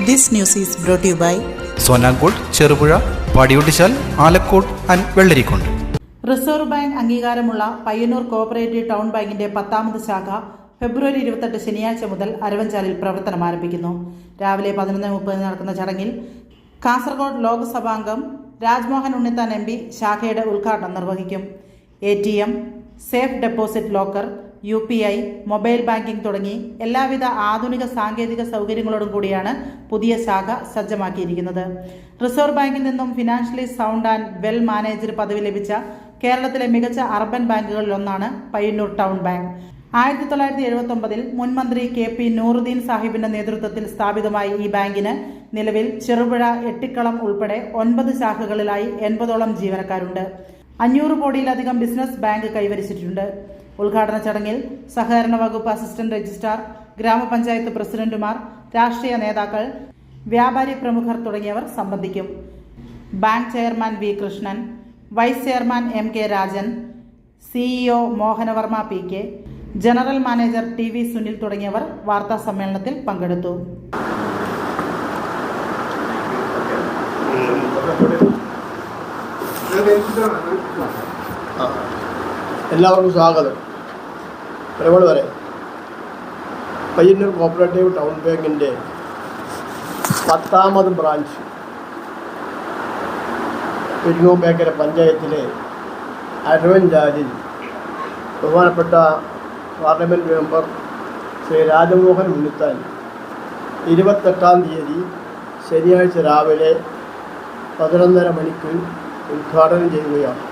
This news is brought to you by സോനാങ്കോട്, Cherupuzha, Padiyottuchal, Alakode and Vellarikundu. Reserve bank അംഗീകാരമുള്ള Payyanur cooperative town ബാങ്കിന്റെ 10ാമത് ശാഖ ഫെബ്രുവരി 28 ശനിയാഴ്ച മുതൽ അരവഞ്ചാലിൽ പ്രവർത്തനം ആരംഭിക്കുന്നു. രാവിലെ 11:30 നടക്കുന്ന ചടങ്ങിൽ കാസർഗോഡ് ലോക്സഭാംഗം രാജ്മോഹൻ ഉണ്ണിത്താൻ MP ശാഖയുടെ ഉദ്ഘാടനം നിർവഹിക്കും. ATM, safe deposit locker, UPI, mobile banking തുടങ്ങി എല്ലാവിധ ആധുനിക സാങ്കേതിക സൗകര്യങ്ങളോടും കൂടിയാണ് പുതിയ ശാഖ സജ്ജമാക്കിയിരിക്കുന്നത്. റിസർവ് ബാങ്കിൽ നിന്നും financially sound and well manager പദവി ലഭിച്ച കേരളത്തിലെ മികച്ച അർബൻ ബാങ്കുകളിലൊന്നാണ് പയ്യന്നൂർ ടൗൺ ബാങ്ക്. 1979 മുൻ മന്ത്രി KP നൂറുദ്ദീൻ സാഹിബിന്റെ നേതൃത്വത്തിൽ സ്ഥാപിതമായ ഈ ബാങ്കിന് നിലവിൽ ചെറുപുഴ, എട്ടിക്കളം ഉൾപ്പെടെ 9 ശാഖകളിലായി 80ഓളം ജീവനക്കാരുണ്ട്. 500 കോടിയിലധികം ബിസിനസ് ബാങ്ക് കൈവരിച്ചിട്ടുണ്ട്. ഉദ്ഘാടന ചടങ്ങിൽ സഹകരണ വകുപ്പ് അസിസ്റ്റന്റ് രജിസ്ട്രാർ, ഗ്രാമപഞ്ചായത്ത് പ്രസിഡന്റുമാർ, രാഷ്ട്രീയ നേതാക്കൾ, വ്യാപാരി പ്രമുഖർ തുടങ്ങിയവർ സംബന്ധിക്കും. Bank chairman V. Krishnan, vice chairman MK Rajan, CEO Mohanavarma PK, general manager TV Sunil തുടങ്ങിയവർ വാർത്താ സമ്മേളനത്തിൽ പങ്കെടുത്തു. എല്ലാവർക്കും സ്വാഗതം. ഒരുപാട് വരെ പയ്യന്നൂർ കോഓപ്പറേറ്റീവ് ടൗൺ ബാങ്കിൻ്റെ 10ാമത് ബ്രാഞ്ച് പെരിങ്ങോംപേക്കര പഞ്ചായത്തിലെ അരവഞ്ചാലിൽ ബഹുമാനപ്പെട്ട പാർലമെൻറ്റ് മെമ്പർ ശ്രീ രാജ്മോഹൻ ഉണ്ണിത്താൻ 28-ാം തീയതി ശനിയാഴ്ച രാവിലെ 11:30 മണിക്ക് ഉദ്ഘാടനം ചെയ്യുകയാണ്.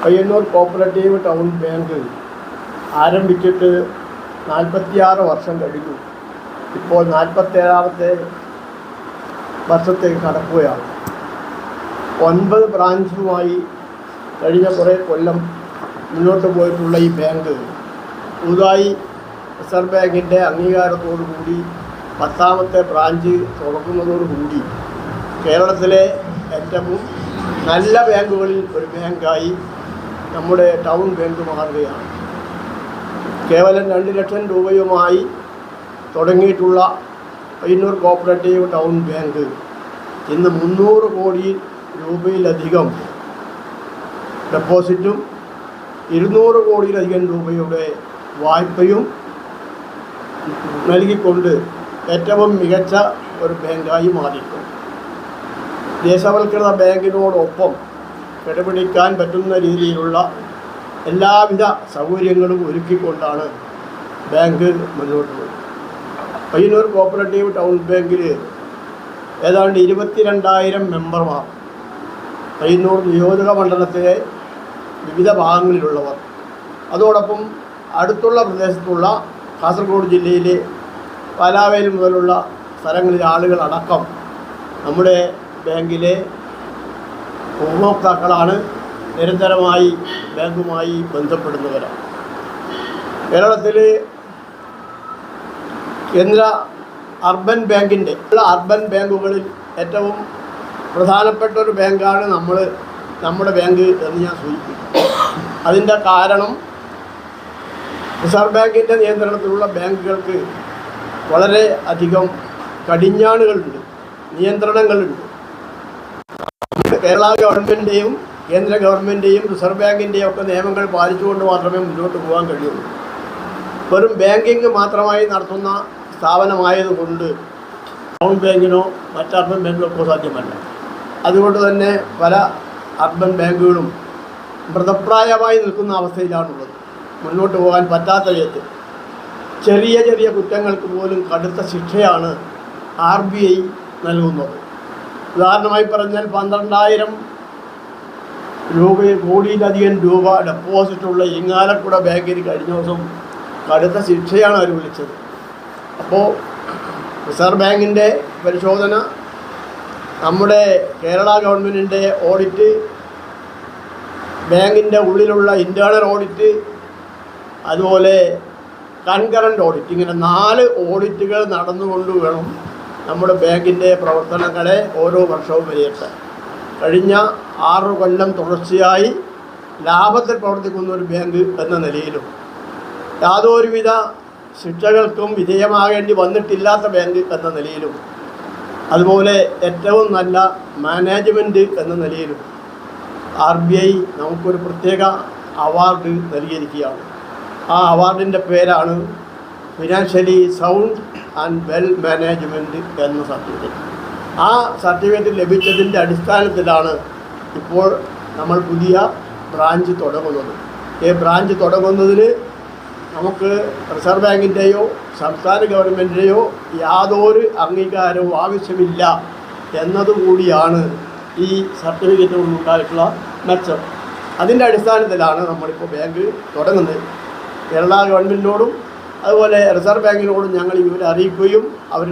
പയ്യന്നൂർ കോഓപ്പറേറ്റീവ് ടൗൺ ബാങ്ക് ആരംഭിച്ചിട്ട് 46 വർഷം കഴിഞ്ഞു. ഇപ്പോൾ 47ാമത്തെ വർഷത്തേക്ക് കടക്കുകയാണ്. 9 ബ്രാഞ്ചുമായി കഴിഞ്ഞ കുറേ കൊല്ലം മുന്നോട്ട് പോയിട്ടുള്ള ഈ ബാങ്ക് പുതുതായി റിസർവ് ബാങ്കിൻ്റെ അംഗീകാരത്തോടുകൂടി 10ാമത്തെ ബ്രാഞ്ച് തുറക്കുന്നതോടുകൂടി കേരളത്തിലെ ഏറ്റവും നല്ല ബാങ്കുകളിൽ ഒരു ബാങ്കായി നമ്മുടെ ടൗൺ ബാങ്ക് മാറുകയാണ്. കേവലം 2 ലക്ഷം രൂപയുമായി തുടങ്ങിയിട്ടുള്ള പയ്യന്നൂർ കോഓപ്പറേറ്റീവ് ടൗൺ ബാങ്ക് ഇന്ന് 300 കോടി രൂപയിലധികം ഡെപ്പോസിറ്റും 200 കോടിയിലധികം രൂപയുടെ വായ്പയും നൽകിക്കൊണ്ട് ഏറ്റവും മികച്ച ഒരു ബാങ്കായി മാറിയിട്ടുണ്ട്. ദേശവൽകൃത ബാങ്കിനോടൊപ്പം കിടപിടിക്കാൻ പറ്റുന്ന രീതിയിലുള്ള എല്ലാവിധ സൗകര്യങ്ങളും ഒരുക്കിക്കൊണ്ടാണ് ബാങ്ക് മുന്നോട്ട് പോകുന്നത്. പയ്യന്നൂർ കോഓപ്പറേറ്റീവ് ടൗൺ ബാങ്കിൽ ഏതാണ്ട് 22,000 മെമ്പർമാർ, പയ്യന്നൂർ നിയോജക മണ്ഡലത്തിലെ വിവിധ ഭാഗങ്ങളിലുള്ളവർ, അതോടൊപ്പം അടുത്തുള്ള പ്രദേശത്തുള്ള കാസർഗോഡ് ജില്ലയിലെ പാലാവേൽ മുതലുള്ള സ്ഥലങ്ങളിലെ ആളുകളടക്കം നമ്മുടെ ബാങ്കിലെ ഉപഭോക്താക്കളാണ്, നിരന്തരമായി ബാങ്കുമായി ബന്ധപ്പെടുന്നവരാണ്. കേരളത്തിൽ കേന്ദ്ര അർബൻ ബാങ്കിൻ്റെ അർബൻ ബാങ്കുകളിൽ ഏറ്റവും പ്രധാനപ്പെട്ട ഒരു ബാങ്കാണ് നമ്മുടെ ബാങ്ക് എന്ന് ഞാൻ സൂചിപ്പിക്കും. അതിൻ്റെ കാരണം റിസർവ് ബാങ്കിൻ്റെ നിയന്ത്രണത്തിലുള്ള ബാങ്കുകൾക്ക് വളരെ അധികം കടിഞ്ഞാണുകളുണ്ട്, നിയന്ത്രണങ്ങളുണ്ട്. കേരള ഗവൺമെൻറ്റിൻ്റെയും കേന്ദ്ര ഗവൺമെൻറ്റിൻ്റെയും റിസർവ് ബാങ്കിൻ്റെയും ഒക്കെ നിയമങ്ങൾ പാലിച്ചുകൊണ്ട് മാത്രമേ മുന്നോട്ട് പോകാൻ കഴിയുള്ളൂ. വെറും ബാങ്കിങ് മാത്രമായി നടത്തുന്ന സ്ഥാപനമായതുകൊണ്ട് ടൗൺ ബാങ്കിനോ മറ്റ് അർബൻ ബാങ്കിനോ സാധ്യമല്ല. അതുകൊണ്ട് തന്നെ പല അർബൻ ബാങ്കുകളും മൃതപ്രായമായി നിൽക്കുന്ന അവസ്ഥയിലാണുള്ളത്. മുന്നോട്ട് പോകാൻ പറ്റാത്ത വിധത്തിൽ ചെറിയ ചെറിയ കുറ്റങ്ങൾക്ക് പോലും കടുത്ത ശിക്ഷയാണ് RBI നൽകുന്നത്. ഉദാഹരണമായി പറഞ്ഞാൽ 12,000 കോടിയിലധികം രൂപ ഡെപ്പോസിറ്റുള്ള ഇരിങ്ങാലക്കുട ബാങ്കിന് കഴിഞ്ഞ ദിവസം കടുത്ത ശിക്ഷയാണ് അവർ വിളിച്ചത്. അപ്പോൾ റിസർവ് ബാങ്കിൻ്റെ പരിശോധന, നമ്മുടെ കേരള ഗവൺമെൻറ്റിൻ്റെ ഓഡിറ്റ്, ബാങ്കിൻ്റെ ഉള്ളിലുള്ള ഇൻറ്റേർണൽ ഓഡിറ്റ്, അതുപോലെ കൺകറൻറ്റ് ഓഡിറ്റ്, ഇങ്ങനെ 4 ഓഡിറ്റുകൾ നടന്നുകൊണ്ട് വേണം നമ്മുടെ ബാങ്കിൻ്റെ പ്രവർത്തനങ്ങളെ ഓരോ വർഷവും വിലയിരുത്താൻ. കഴിഞ്ഞ 6 കൊല്ലം തുടർച്ചയായി ലാഭത്തിൽ പ്രവർത്തിക്കുന്ന ഒരു ബാങ്ക് എന്ന നിലയിലും യാതൊരുവിധ ശിക്ഷകൾക്കും വിധേയമാകേണ്ടി വന്നിട്ടില്ലാത്ത ബാങ്ക് എന്ന നിലയിലും അതുപോലെ ഏറ്റവും നല്ല മാനേജ്മെൻറ്റ് എന്ന നിലയിലും RBI നമുക്കൊരു പ്രത്യേക അവാർഡ് നൽകിയിരിക്കുകയാണ്. ആ അവാർഡിൻ്റെ പേരാണ് financially sound and well management എന്ന സർട്ടിഫിക്കറ്റ്. ആ സർട്ടിഫിക്കറ്റ് ലഭിച്ചതിൻ്റെ അടിസ്ഥാനത്തിലാണ് ഇപ്പോൾ നമ്മൾ പുതിയ ബ്രാഞ്ച് തുടങ്ങുന്നത്. ഈ ബ്രാഞ്ച് തുടങ്ങുന്നതിന് നമുക്ക് റിസർവ് ബാങ്കിൻ്റെയോ സംസ്ഥാന ഗവൺമെൻറ്റിൻ്റെയോ യാതൊരു അംഗീകാരവും ആവശ്യമില്ല എന്നതുകൂടിയാണ് ഈ സർട്ടിഫിക്കറ്റ് കൊണ്ടുണ്ടായിട്ടുള്ള മെച്ചം. അതിൻ്റെ അടിസ്ഥാനത്തിലാണ് നമ്മളിപ്പോൾ ബാങ്ക് തുടങ്ങുന്നത്. കേരള ഗവൺമെൻറ്റിനോടും അതുപോലെ റിസർവ് ബാങ്കിനോടും ഞങ്ങൾ ഇവരെ അറിയിക്കുകയും അവർ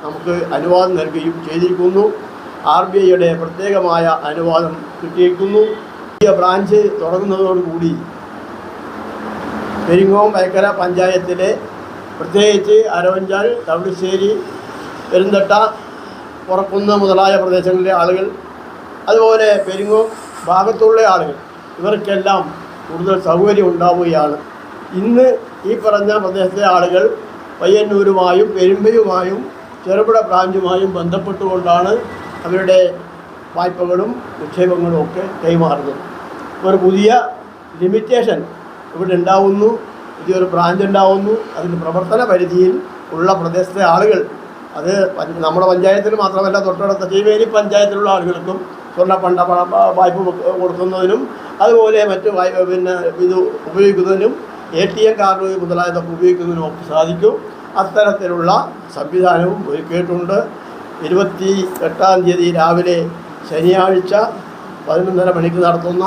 നമുക്ക് അനുവാദം നൽകുകയും ചെയ്തിരിക്കുന്നു. RBIയുടെ പ്രത്യേകമായ അനുവാദം കിട്ടിയിരിക്കുന്നു. പുതിയ ബ്രാഞ്ച് തുടങ്ങുന്നതോടുകൂടി പെരിങ്ങോം വൈക്കര പഞ്ചായത്തിലെ പ്രത്യേകിച്ച് അരവഞ്ചാൽ, തവിടുശ്ശേരി, പെരുന്തട്ട, പുറക്കുന്ന് മുതലായ പ്രദേശങ്ങളിലെ ആളുകൾ, അതുപോലെ പെരിങ്ങോം ഭാഗത്തുള്ള ആളുകൾ, ഇവർക്കെല്ലാം കൂടുതൽ സൗകര്യം ഉണ്ടാവുകയാണ്. ഇന്ന് ഈ പറഞ്ഞ പ്രദേശത്തെ ആളുകൾ പയ്യന്നൂരുമായും പെരുമ്പയുമായും ചെറുപുഴ ബ്രാഞ്ചുമായും ബന്ധപ്പെട്ടുകൊണ്ടാണ് അവരുടെ വായ്പകളും നിക്ഷേപങ്ങളും ഒക്കെ കൈമാറുന്നത്. ഒരു പുതിയ ലിമിറ്റേഷൻ ഇവിടെ ഉണ്ടാവുന്നു, പുതിയൊരു ബ്രാഞ്ച് ഉണ്ടാവുന്നു. അതിൻ്റെ പ്രവർത്തന പരിധിയിൽ ഉള്ള പ്രദേശത്തെ ആളുകൾ, അത് നമ്മുടെ പഞ്ചായത്തിൽ മാത്രമല്ല തൊട്ടടുത്ത ചീവേരി പഞ്ചായത്തിലുള്ള ആളുകൾക്കും സ്വർണ്ണ വായ്പ കൊടുക്കുന്നതിനും അതുപോലെ മറ്റ് ഇത് ഉപയോഗിക്കുന്നതിനും ATM കാർഡ് മുതലായതൊക്കെ ഉപയോഗിക്കുന്നതിനും ഒക്കെ സാധിക്കും. അത്തരത്തിലുള്ള സംവിധാനവും ഒരുക്കിയിട്ടുണ്ട്. 28-ാം തീയതി രാവിലെ ശനിയാഴ്ച 11:30 മണിക്ക് നടത്തുന്ന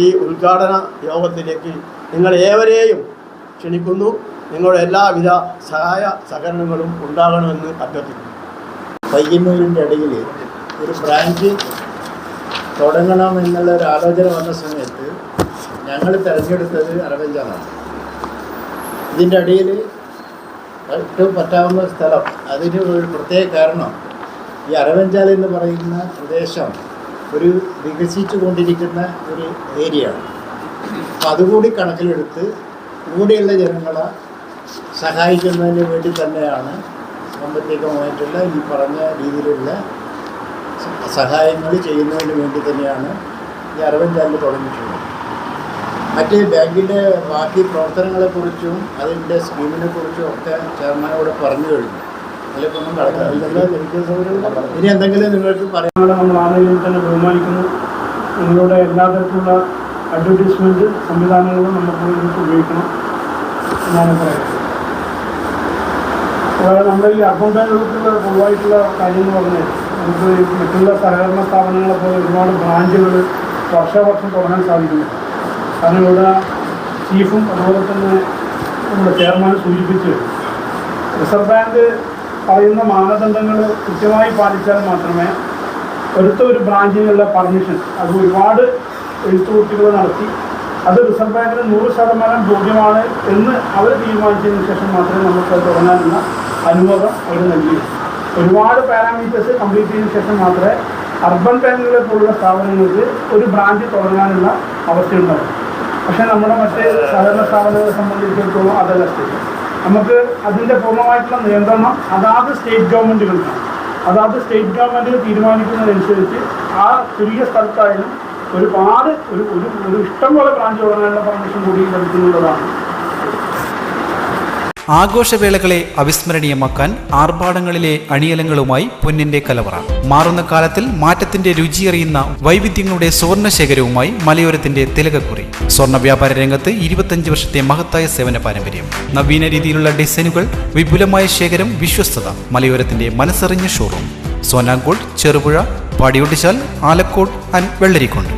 ഈ ഉദ്ഘാടന യോഗത്തിലേക്ക് നിങ്ങൾ ഏവരെയും ക്ഷണിക്കുന്നു. നിങ്ങളുടെ എല്ലാവിധ സഹായ സഹകരണങ്ങളും ഉണ്ടാകണമെന്ന് അഭ്യർത്ഥിക്കുന്നു. പയ്യന്നൂരിൻ്റെ ഇടയിൽ ഒരു ബ്രാഞ്ച് തുടങ്ങണമെന്നുള്ള ഒരു ആലോചന വന്ന സമയത്ത് ഞങ്ങൾ തിരഞ്ഞെടുത്തത് അരവഞ്ചാലാണ്. ഇതിൻ്റെ ഇടയിൽ ഏറ്റവും പറ്റാവുന്ന സ്ഥലം, അതിന് ഒരു പ്രത്യേക കാരണം ഈ അരവഞ്ചാൽ എന്ന് പറയുന്ന പ്രദേശം ഒരു വികസിച്ചു കൊണ്ടിരിക്കുന്ന ഒരു ഏരിയയാണ്. അപ്പം അതുകൂടി കണക്കിലെടുത്ത് ഇവിടെയുള്ള ജനങ്ങളെ സഹായിക്കുന്നതിന് വേണ്ടി തന്നെയാണ് സാമ്പത്തികമായിട്ടുള്ള ഈ പറഞ്ഞ രീതിയിലുള്ള സഹായങ്ങൾ ചെയ്യുന്നതിന് വേണ്ടി തന്നെയാണ് ഈ അരവഞ്ചാലിൽ തുടങ്ങിയിട്ടുള്ളത്. മറ്റ് ബാങ്കിൻ്റെ ബാക്കി പ്രവർത്തനങ്ങളെക്കുറിച്ചും അതിൻ്റെ സ്കീമിനെക്കുറിച്ചും ഒക്കെ ചെയർമാനോട് പറഞ്ഞു കഴിഞ്ഞു. അതിലേക്കൊന്നും കടക്കുന്നില്ല. ഇനി എന്തെങ്കിലും നിങ്ങൾക്ക് പറയാം? നമ്മൾ ആദ്യം തന്നെ ബഹുമാനിക്കുന്നു. നിങ്ങളുടെ എല്ലാ തരത്തിലുള്ള അഡ്വർടൈസ്മെൻറ്റ് സംവിധാനങ്ങളും നമുക്ക് ഉപയോഗിക്കണം എന്നാണ് പറയുന്നത്. നമ്മുടെ ഈ അക്കൗണ്ടന്റുകൾക്കുള്ള പൊതുവായിട്ടുള്ള കാര്യങ്ങൾ പറഞ്ഞാൽ നമുക്ക് മറ്റുള്ള സഹകരണ സ്ഥാപനങ്ങളെ പോലെ ഒരുപാട് ബ്രാഞ്ചുകൾ വർഷാവർഷം തുടങ്ങാൻ സാധിക്കുന്നില്ല. കാരണം ഇവിടെ ചീഫും അതുപോലെ തന്നെ നമ്മുടെ ചെയർമാനും സൂചിപ്പിച്ച് റിസർവ് ബാങ്ക് പറയുന്ന മാനദണ്ഡങ്ങൾ കൃത്യമായി പാലിച്ചാൽ മാത്രമേ ഒരു ബ്രാഞ്ചിനുള്ള പെർമിഷൻ, അത് ഒരുപാട് എഴുത്തുകുട്ടികൾ നടത്തി അത് റിസർവ് ബാങ്കിന് 100% ബോധ്യമാണ് എന്ന് അവർ തീരുമാനിച്ചതിന് ശേഷം മാത്രമേ നമുക്ക് അത് തുടങ്ങാനുള്ള അനുവാദം അവർ നൽകിയത്. ഒരുപാട് പാരാമീറ്റേഴ്സ് കംപ്ലീറ്റ് ചെയ്തതിനു ശേഷം മാത്രമേ അർബൻ ബാങ്കുകളെ പോലുള്ള സ്ഥാപനങ്ങൾക്ക് ഒരു ബ്രാഞ്ച് തുടങ്ങാനുള്ള അവസ്ഥയുണ്ടാവും. പക്ഷേ നമ്മുടെ മറ്റ് സഹകരണ സ്ഥാപനങ്ങളെ സംബന്ധിച്ചിടത്തോളം അതല്ല സ്ഥിതി. നമുക്ക് അതിൻ്റെ പൂർണ്ണമായിട്ടുള്ള നിയന്ത്രണം അതാത് സ്റ്റേറ്റ് ഗവൺമെൻറ്റുകൾക്കാണ്. അതാത് സ്റ്റേറ്റ് ഗവൺമെൻറ്റുകൾ തീരുമാനിക്കുന്നതനുസരിച്ച് ആ ചുരുങ്ങിയ സ്ഥലത്തായാലും ഒരുപാട് ഒരു ഇഷ്ടംപോലെ ബ്രാഞ്ച് തുടങ്ങാനുള്ള പെർമിഷൻ കൂടി ലഭിക്കുന്നുള്ളതാണ്. ആഘോഷവേളകളെ അവിസ്മരണീയമാക്കാൻ ആർഭാടങ്ങളിലെ അണിയലങ്ങളുമായി പൊന്നിന്റെ കലവറ. മാറുന്ന കാലത്തിൽ മാറ്റത്തിന്റെ രുചിയറിയുന്ന വൈവിധ്യങ്ങളുടെ സുവർണശേഖരവുമായി മലയോരത്തിന്റെ തിലകക്കുറി. സ്വർണ്ണ വ്യാപാര രംഗത്ത് 25 വർഷത്തെ മഹത്തായ സേവന പാരമ്പര്യം. നവീന രീതിയിലുള്ള ഡിസൈനുകൾ, വിപുലമായ ശേഖരം, വിശ്വസ്തത. മലയോരത്തിന്റെ മനസ്സറിഞ്ഞ ഷോറൂം. സോനാങ്കോട്, ചെറുപുഴ, പാടിയൊട്ടിച്ചാൽ, ആലക്കോട് ആൻഡ് വെള്ളരിക്കുണ്ട്.